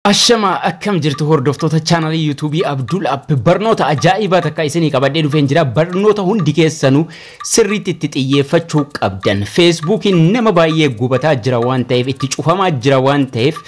Ashama akkam jirtu hordoftoota channelii YouTube Abdul App barnoota ajaa'ibaa takka isinii qabadhee dhufeen jira. Barnoota hundi keessanuu sirriitti itti xiyyeeffachuu qabdan. Facebookiin nama baay'ee gubataa jira waan ta'eef itti cufamaa jira waan ta'eef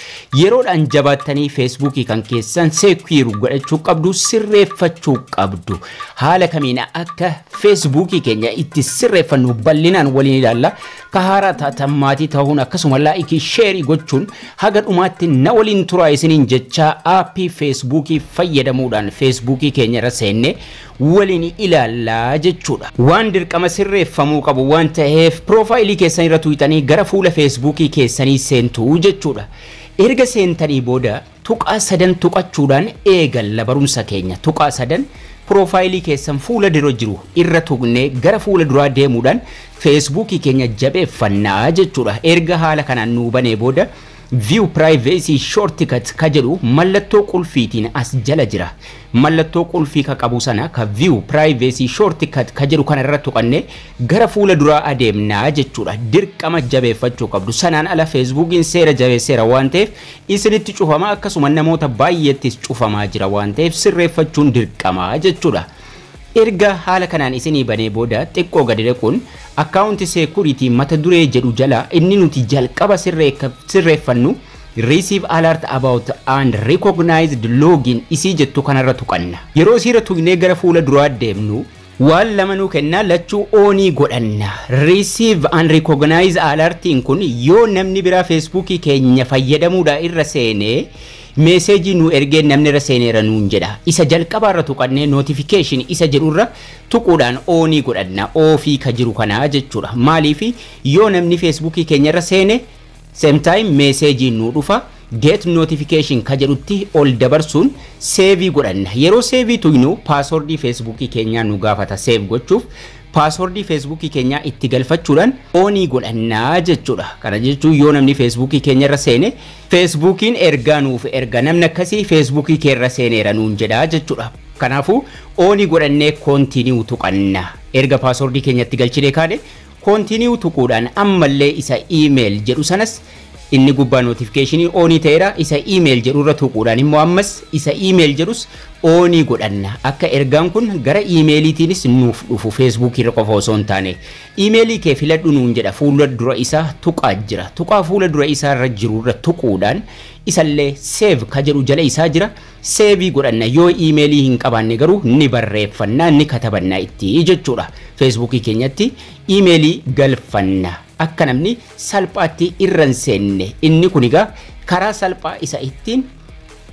yeroodhaan jabaattanii Facebookii kan keessan secure godhachuu qabdu, sirreeffachuu qabdu. Haala kamiin akka Facebookii keenya itti sirreeffannu bal'inaan waliin ilaalla. Ka haaraa taatan maatii ta'uun akkasuma like share gochuun haga dhumaatti na waliin turaa isiniin jecha aappii Facebookii fayyadamuudhaan Facebookii keenya irra seenne waliin ilaallaa jechuudha. Waan dirqama sirreeffamuu qabu waan ta'eef profaayilii keessan irra tuqxanii gara fuula Facebookii keessanii seentuu jechuudha. Erga seentanii booda tuqaa sadan tuqachuudhaan eegalla barumsa keenya. Tuqaa sadan profaayilii keessan fuula dura jiru irra tuqnee gara fuula duraa deemuudhaan Facebookii keenya jabeeffannaa jechuudha. Erga haala kanaan nuu banee booda view privacy shortcut ka jedhu mallattoo qulfiitiin as jala jira. Mallattoo qulfii ka qabu sana ka view privacy shortcut ka jedhu kana irra tuqannee gara fuula duraa adeemnaa jechuudha. Dirqama jabeeffachuu qabdu. Sanaan ala Facebookiin seera jabeesseera waan ta'eef isinitti cufama akkasuma namoota baay'eettis cufamaa jira waan ta'eef sirreeffachuun dirqama jechuudha. Erga haala kanaan isinii banee booda xiqqoo gadi dhaquun account security mata duree jedhu jala inni nuti jalqaba sirreeffannu receive alert about and recognized login isii jettu kanarra tuqanna. Yeroo isiirra tuqnee gara fuula duraa deemnu waan lama nu kenna lachuu onii godhanna. Receive and recognize alertiin kun yoo namni biraa Facebookii keenya fayyadamuudha irra seenee message nu ergee namni irra seeneera nuun jedha. Isa jalqabaarra tuqannee notification isa jedhurra tuquudhaan onii godhanna. Ofii ka jiru kanaa jechuudha. Maaliif yoo namni Facebookii keenya irra seene same time message nu dhufa get notification ka jedhutti ol dabarsuun save godhanna. Yeroo save tuynu password Facebookii keenya nu gaafata save gochuuf password Facebookii keenya itti galfachuudhaan onii godhannaa jechuudha. Kana jechuun yoo namni Facebookii keenya irra seene Facebookiin ergaa nuuf erga namni akkasii Facebookii kee irra seeneera nuun jedha jechuudha. Kanaafuu onii godhannee continue tuqanna. Erga password keenyatti galchine kaane continue tuquudhaan ammallee isa email jedhu sanas inni gubbaa notification onii ta'eera. Isa email jedhurra tuquudhaan immoo ammas isa email jedhus onii godhanna. Akka ergaan kun gara emailiitiinis nuuf dhufu Facebookii irra qofa osoo hin taane emailii kee filadhu nuun jedha. Fuula dura isaa tuqaa jira. Tuqaa fuula dura isaa irra jirurra tuquudhaan isallee save ka jedhu jala isaa jira. Save godhanna. Yoo emailii hin qabaanne garuu ni barreeffanna ni katabanna itti jechuudha. Facebookii keenyatti emailii galfanna. Akka namni salphaatti irra hin seenne inni kun egaa karaa salphaa isa ittiin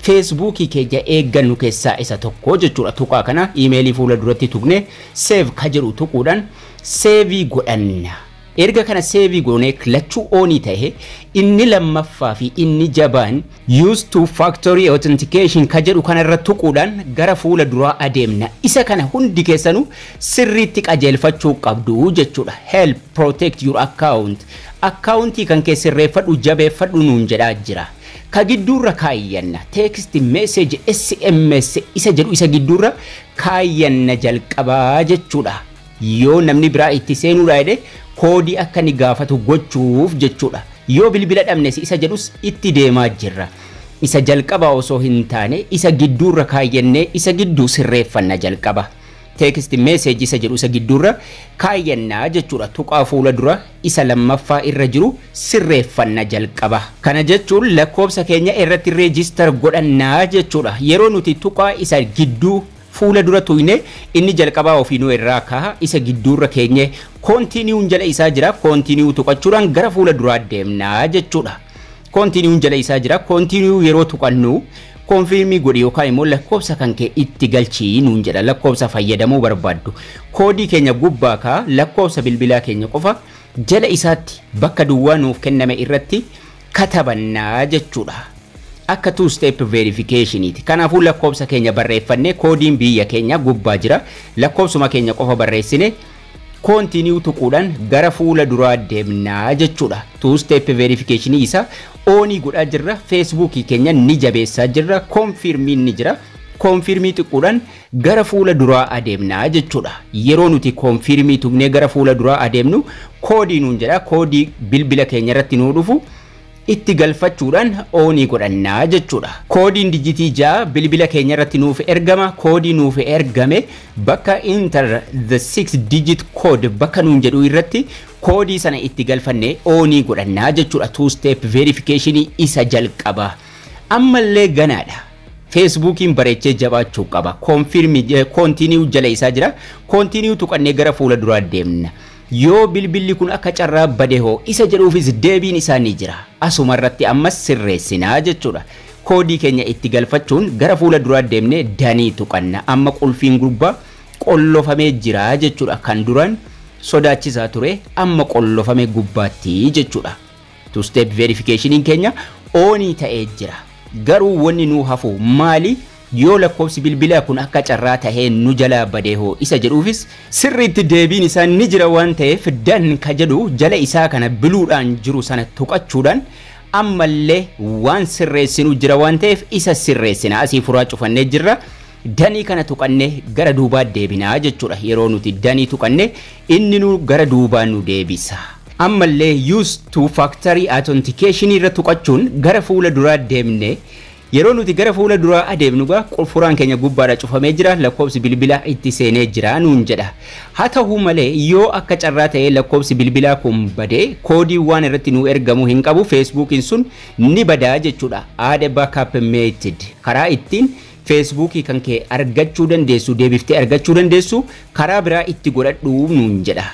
Facebookii keenya eeggannu keessaa isa tokko jechuudha. Tuqaa kana emailii fuula duratti tuqne save ka jedhu tuquudhaan save godhanna. Erga kana save goonee lachuu onii ta'e inni lammaffaa fi inni jabaan use two factor authentication ka jedhu kanarra tuquudhaan gara fuula duraa adeemna. Isa kana hundi keessanuu sirriitti qajeelfachuu qabdu jechuudha. Help protect your account. Accountii kan kee sirreeffadhu jabeeffadhu nuun jedhaa jira. Ka gidduurra kaayyanna text message SMS isa jedhu isa gidduurra kaayyanna jalqabaa jechuudha. Yoo namni biraa itti seenuudha jedhe koodii akka ni gaafatu gochuuf jechuudha. Yoo bilbila dhabnes isa jedhus itti deemaa jirra. Isa jalqaba osoo hin taane isa gidduurra kaayyannee isa gidduu sirreeffanna jalqaba. Text message isa jedhu isa gidduurra kaayyannaa jechuudha. Tuqaa fuula dura isa lammaffaa irra jiru sirreeffanna jalqaba. Kana jechuun lakkoofsa keenya irratti register godhannaa jechuudha. Yeroo nuti tuqaa isa gidduu fuula dura tuyne inni jalqabaa ofiinuu irraa kaha isa gidduurra keenye continue jala isaa jira. Continue tuqachuudhaan gara fuula duraa deemnaa jechuudha. Continue jala isaa jira. Continue yeroo tuqannu confirm godhi yookaan immoo lakkoofsa kan kee itti galchii nuun jedha. Lakkoofsa fayyadamuu barbaaddu koodii keenya gubbaa kaa lakkoofsa bilbilaa keenya qofa jala isaatti bakka duwwaa nuuf kenname irratti katabannaa jechuudha. Akka two step verificationiti. Kanaafuu lakkoofsa keenya barreeffannee koodiin biyya keenya gubbaa jira. Lakkoofsuma keenya qofa barreessine continue tuquudhaan gara fuula duraa deemnaa jechuudha. Two step verification isa onii godhaa jirra. Facebookii keenya ni jabeessaa jirra. Confirm ni jira. Confirm tuquudhaan gara fuula duraa adeemnaa jechuudha. Yeroo nuti confirm tuqnee gara fuula duraa adeemnu koodii nuun jedha. Koodii bilbila keenya irratti nuu dhufu itti galfachuudhaan oonii godhannaa jechuudha. Koodiin dijitii 6 bilbila keenya irratti nuuf ergama. Koodii nuuf ergame bakka enter the 6 digit code bakka nuun jedhu irratti koodii sana itti galfannee oonii godhannaa jechuudha. Two step verification isa jalqaba. Ammallee ganaadha. Facebookiin bareechee jabaachuu qaba. Continue jala isaa jira. Continue tuqannee gara fuula duraa deemna. Yoo bilbilli kun akka carraa bade hoo isa jedhuufis deebiin isaa ni jira. Asuma irratti ammas sirreessinaa jechuudha. Koodii keenya itti galfachuun gara fuula duraa deemnee danii tuqanna. Amma qulfiin gubbaa qollofamee jira jechuudha. Kan duraan sodaachisaa ture amma qollofamee gubbaatti jechuudha. Two step verification keenya oonii ta'ee jira. Garuu wanni nu hafu maali? Yoo lakkoofsi bilbilaa kun akka carraa tahee nu jalaa badee hoo isa jedhuufis sirriitti deebiin isaa ni jira waan ta'eef dan ka jedhu jala isaa kana biluudhaan jiru sana tuqachuudhaan ammallee waan sirreessinu jira waan ta'eef isa sirreessina. Asii furaa cufannee jirra. Danii kana tuqannee gara duubaa deebinaa jechuudha. Yeroo nuti danii tuqannee inni nu gara duubaa nu deebisa. Ammallee use two factor authentication irra tuqachuun gara fuula duraa deemne. Yeroo nuti gara fuula duraa adeemnu qulfuraan keenya gubbaadha cufamee jira. Lakkoofsi bilbilaa itti seenee jira nuun jedha. Haa ta'u malee yoo akka carraa ta'ee lakkoofsi bilbilaa kun badee koodii waan irratti nu ergamu hin qabu. Facebookiin sun ni badaa jechuudha. Add backup method karaa ittiin Facebookii kan kee argachuu dandeessu deebiftee argachuu dandeessu karaa biraa itti godhadhu nuun jedha.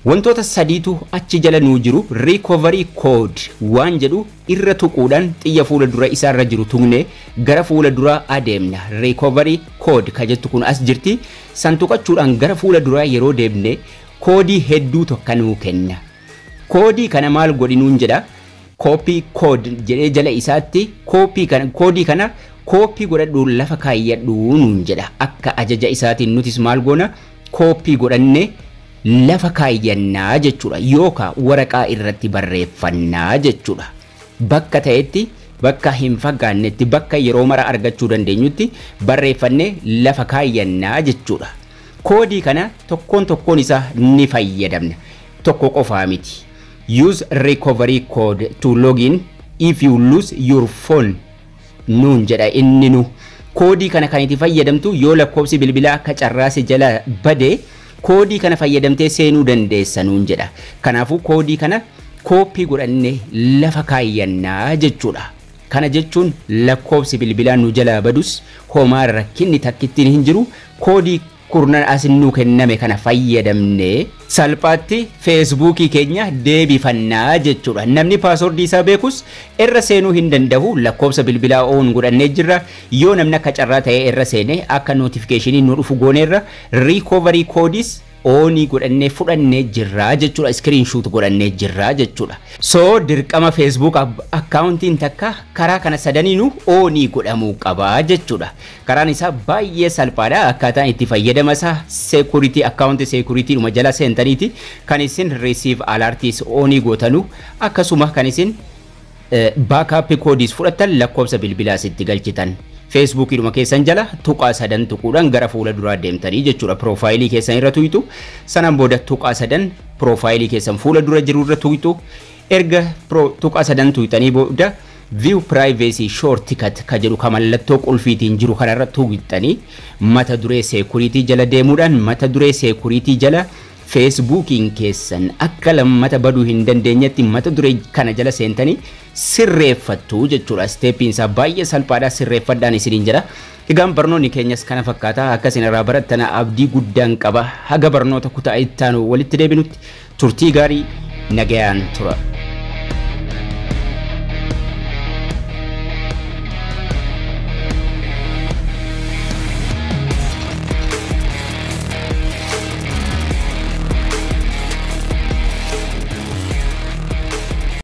Wantoota sadiitu achi jala nuu jiru. Recovery code waan jedhu irra tuquudhaan xiyya fuula dura isaarra jiru tuqne gara fuula duraa adeemna. Recovery code ka jettu kun as jirti. San tuqachuudhaan gara fuula duraa yeroo deemne koodii hedduu tokko nuu kenna. Koodii kana maal godhinuun jedha. Copy code jedhee jala isaatti koodii kana koopii godhadhu lafa kaayyadhu nuun jedha. Akka ajaja isaatiin nutis maal goona koopii godhanne lafa kaayyannaa jechuudha. Yookaan waraqaa irratti barreeffannaa jechuudha. Bakka ta'etti bakka hin fagaannetti bakka yeroo mara argachuu dandeenyutti barreeffannee lafa kaayyannaa jechuudha. Koodii kana tokkoon isaa ni fayyadamna. Tokko qofaa miti. Use recovery code to log in if you lose your phone nuun jedha inni nu. Koodii kana kan itti fayyadamtu yoo lakkoofsi bilbilaa akka carraase jala badee koodii kana fayyadamtee seenuu dandeessa nuun jedha. Kanaafuu koodii kana koopii godhannee lafa kaayyannaa jechuudha. Kana jechuun lakkoofsi bilbilaa nu jalaa badus homaa rakkinni takkittiin hin jiru. Koodii kurnan asin nu kenname kana fayyadamnee salphaatti Facebookii keenya deebifannaa jechuudha. Namni paaswordii isaa beekus irra seenuu hin danda'u. Lakkoofsa bilbilaa oon godhannee jirra. Yoo namni akka carraa ta'ee irra seene akka notificationii nu dhufu gooneerra recovery codes oonii godhannee fudhannee jirra jechuudha. Screenshot godhannee jirra jechuudha. So dirqama Facebook accountiin takka karaa kana sadaniinu oonii godhamuu qaba jechuudha. Karaan isaa baay'ee salphaadha. Akkaataan itti fayyadama isaa security account security dhuma jala seentaniiti kan isin receive alerts oonii gootanu akkasuma kan isin backup codes fudhatan lakkoofsa bilbilaa sitti galchitan. Facebook dhuma keessan jala tuqaa sadan tuquudhaan gara fuula duraa deemtanii jechuudha. Profaayilii keessan irra tuqxu. Sanaan booda tuqaa sadan profaayilii keessan fuula dura jiru irra tuqxu. Erga tuqaa sadan tuqxanii booda view privacy shortcut ka jedhu ka mallattoo qulfiitiin jiru kanarra tuqxanii mata duree security jala deemuudhaan mata duree security jala Facebookiin keessan akka lammata baduu hin dandeenyetti mata duree kana jala seentanii sirreeffattu jechuudha. Steppiin isaa baay'ee salphaadha. Sirreeffadhaan isiniin jedha. Egaan barnoonni keenyas kana fakkaata. Akkasin irraa barattan abdii guddaan qaba. Haga barnoota kutaa itti aanu walitti deebinutti turtii gaarii nagayaan tura.